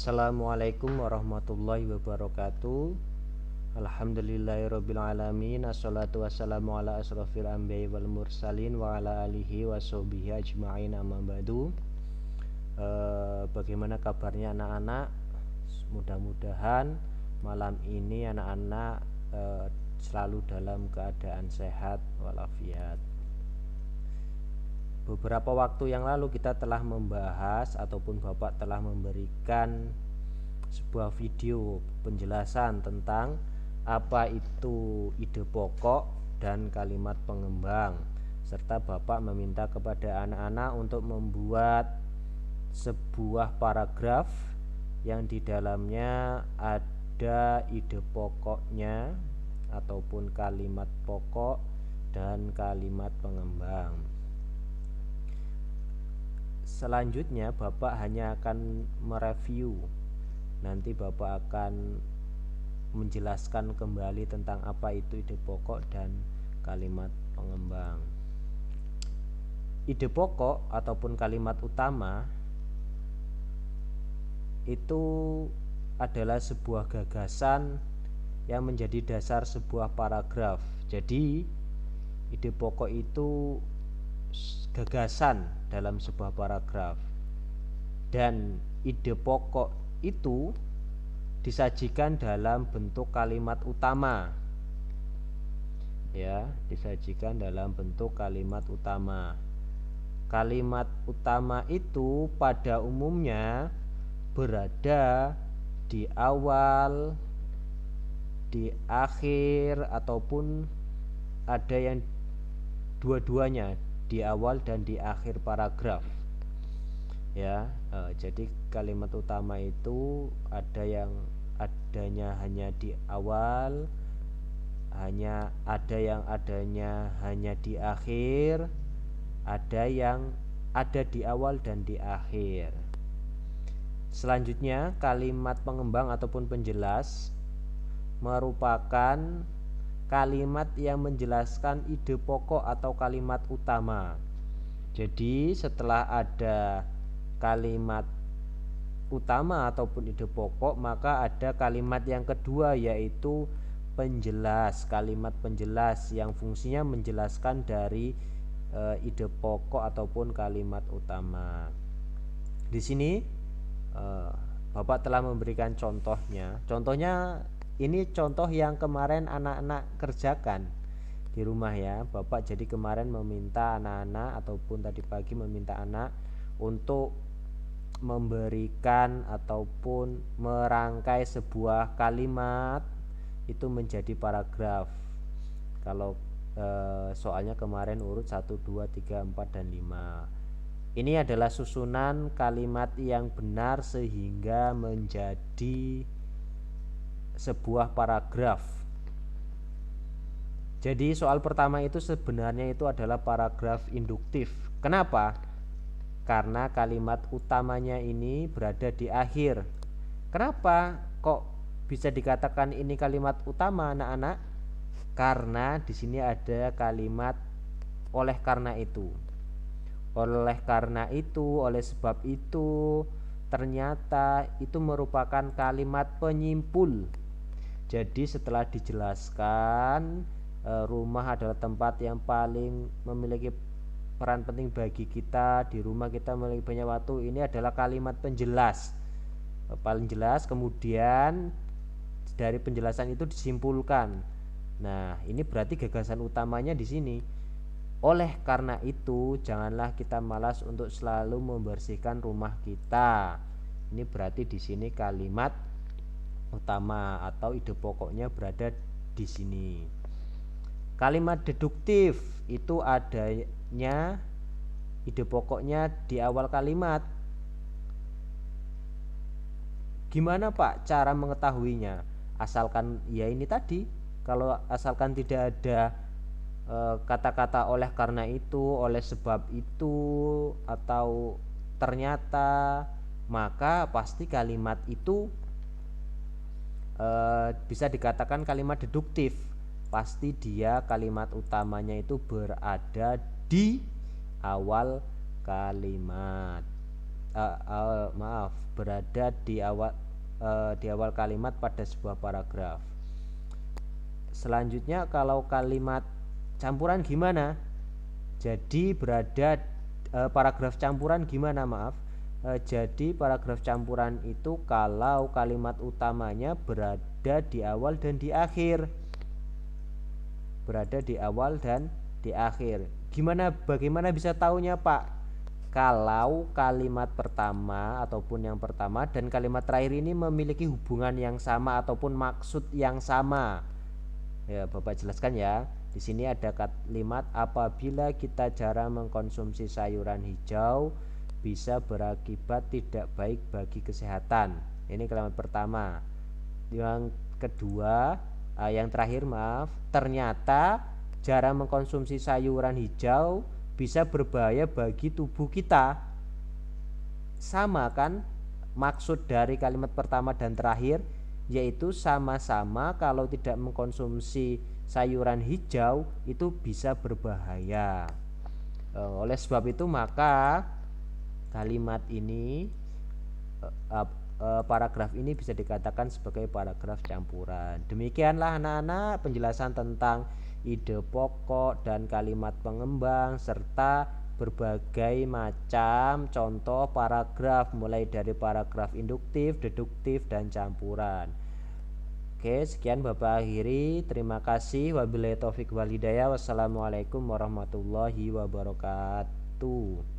Assalamualaikum warahmatullahi wabarakatuh. Alhamdulillahirabbil alamin. Assalatu wassalamu ala asrofil anbiya'i wal mursalin wa ala alihi washabihi ajma'in, amma ba'du. Bagaimana kabarnya anak-anak? Mudah-mudahan malam ini anak-anak selalu dalam keadaan sehat walafiat. Beberapa waktu yang lalu kita telah membahas ataupun Bapak telah memberikan sebuah video penjelasan tentang apa itu ide pokok dan kalimat pengembang, serta Bapak meminta kepada anak-anak untuk membuat sebuah paragraf yang di dalamnya ada ide pokoknya ataupun kalimat pokok dan kalimat pengembang. Selanjutnya Bapak hanya akan mereview. Nanti Bapak akan menjelaskan kembali tentang apa itu ide pokok dan kalimat pengembang. Ide pokok ataupun kalimat utama itu adalah sebuah gagasan yang menjadi dasar sebuah paragraf. Jadi ide pokok itu gagasan dalam sebuah paragraf, dan ide pokok itu disajikan dalam bentuk kalimat utama, ya, disajikan dalam bentuk kalimat utama. Kalimat utama itu pada umumnya berada di awal, di akhir, ataupun ada yang dua-duanya, di awal dan di akhir paragraf, ya. Jadi kalimat utama itu ada yang adanya hanya di awal, ada yang adanya hanya di akhir, ada yang ada di awal dan di akhir. Selanjutnya, kalimat pengembang ataupun penjelas merupakan kalimat yang menjelaskan ide pokok atau kalimat utama. Jadi setelah ada kalimat utama ataupun ide pokok, maka ada kalimat yang kedua, yaitu penjelas, kalimat penjelas yang fungsinya menjelaskan dari ide pokok ataupun kalimat utama. Di sini Bapak telah memberikan contohnya. Ini contoh yang kemarin anak-anak kerjakan di rumah, ya. Bapak jadi kemarin meminta anak-anak ataupun tadi pagi meminta anak untuk memberikan ataupun merangkai sebuah kalimat itu menjadi paragraf. Kalau soalnya kemarin urut 1, 2, 3, 4, dan 5. Ini adalah susunan kalimat yang benar sehingga menjadi sebuah paragraf. Jadi soal pertama itu sebenarnya itu adalah paragraf induktif. Kenapa? Karena kalimat utamanya ini berada di akhir. Kenapa kok bisa dikatakan ini kalimat utama, anak-anak? Karena di sini ada kalimat oleh karena itu. Oleh karena itu, oleh sebab itu, ternyata itu merupakan kalimat penyimpul. Jadi setelah dijelaskan rumah adalah tempat yang paling memiliki peran penting bagi kita, di rumah kita memiliki banyak waktu, ini adalah kalimat penjelas, paling jelas. Kemudian dari penjelasan itu disimpulkan. Nah, ini berarti gagasan utamanya di sini. Oleh karena itu, janganlah kita malas untuk selalu membersihkan rumah kita. Ini berarti di sini kalimat utama atau ide pokoknya berada di sini. Kalimat deduktif itu adanya ide pokoknya di awal kalimat. Gimana Pak cara mengetahuinya? Asalkan ya ini tadi, kalau asalkan tidak ada kata-kata oleh karena itu, oleh sebab itu, atau ternyata, maka pasti kalimat itu bisa dikatakan kalimat deduktif. Pasti dia kalimat utamanya itu berada di awal kalimat. berada di awal kalimat pada sebuah paragraf. Selanjutnya kalau kalimat campuran gimana? Jadi paragraf campuran gimana, jadi paragraf campuran itu kalau kalimat utamanya berada di awal dan di akhir. Berada di awal dan di akhir. Bagaimana bisa tahunya, Pak? Kalau kalimat pertama ataupun yang pertama dan kalimat terakhir ini memiliki hubungan yang sama ataupun maksud yang sama. Ya, Bapak jelaskan ya. Di sini ada kalimat apabila kita jarang mengkonsumsi sayuran hijau bisa berakibat tidak baik bagi kesehatan. Ini kalimat pertama. Yang kedua, yang terakhir ternyata jarang mengkonsumsi sayuran hijau bisa berbahaya bagi tubuh kita. Sama kan maksud dari kalimat pertama dan terakhir, yaitu sama-sama kalau tidak mengkonsumsi sayuran hijau itu bisa berbahaya. Oleh sebab itu maka kalimat ini paragraf ini bisa dikatakan sebagai paragraf campuran. Demikianlah anak-anak penjelasan tentang ide pokok dan kalimat pengembang serta berbagai macam contoh paragraf mulai dari paragraf induktif, deduktif, dan campuran. Oke, sekian Bapak akhiri. Terima kasih. Wabillahi taufik wal hidayah. Wassalamualaikum warahmatullahi wabarakatuh.